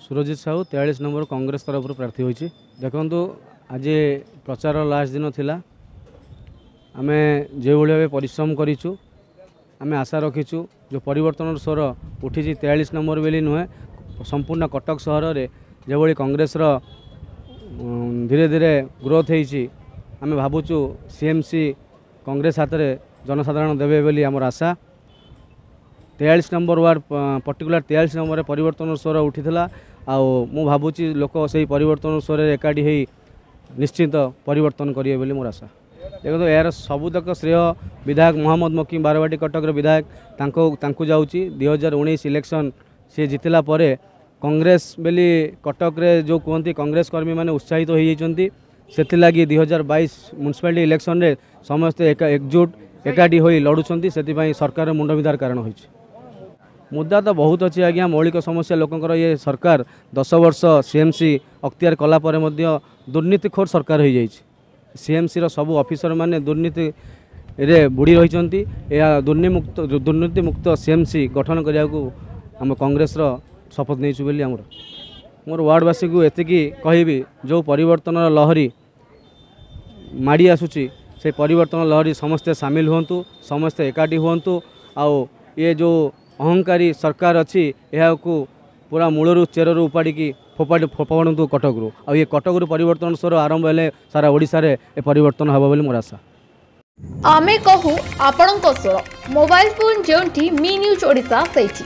Surjit Sahu 43 number Congress तरफ प्रार्थी होती। देखु आज प्रचार लास्ट दिन थिला आम जो भाव परिश्रम करूँ आम आशा रखीचु जो परिवर्तन स्वर उठी 43 नंबर बेली नुहे संपूर्ण कटक सहर में जो भाई कांग्रेस धीरे धीरे ग्रोथ होती आम भावुँ सीएमसी कांग्रेस हाथ में जनसाधारण देवे बोली आमर आशा। 43 नंबर वार्ड पर्टिकुलर 43 नंबर परिवर्तन स्वर उठी मु भावुची लोक से परिवर्तन स्वर एकाठी हो निश्चित परिवर्तन करेंगे बोली मोर आशा। देखो यार सबुतक श्रेय विधायक मोहम्मद मकी बारवाटी कटक विधायक तांको जाऊँगी 2019 इलेक्शन सी जितला पर कांग्रेस बेली कटक रे जो कहते कांग्रेस कर्मी मैंने उत्साहित हो लगी 2022 म्युनिसिपालिटी इलेक्शन रे समस्ते एकजुट एकाठी हो लड़ुंट से सरकार मुंडविधार कारण हो मुद्दा तो बहुत अच्छी आज्ञा मौलिक समस्या लोकंर ये सरकार 10 वर्ष सीएमसी अख्तियार कलापर दुर्नीतिखोर सरकार हो जाए। सीएमसी रो सबू ऑफिसर माने दुर्नीति रे बुड़ी रही दुर्नीति मुक्त सीएमसी गठन करने को आम कांग्रेस रो शपथ नहीं बोली मोर वार्डवासी को एतिकी कहबी जो परिवर्तन लहरी माड़ी आसुची से परिवर्तन लहरी समस्ते सामिल हुंतु समस्ते एकाठी हुंतु आउ ये जो अहंकारी सरकार अच्छी यह पूरा मूलरू चेरु उपाड़ी फोपाड़ू कटकू आ ये कटकू परिवर्तन स्वर आरंभ हेले सारा ओडिशा रे ए परिवर्तन हबो बोली मोर आशा। आमे कहू आपणक स्वर मोबाइल फोन जेउंठी मी न्यूज ओडिशा सेठी।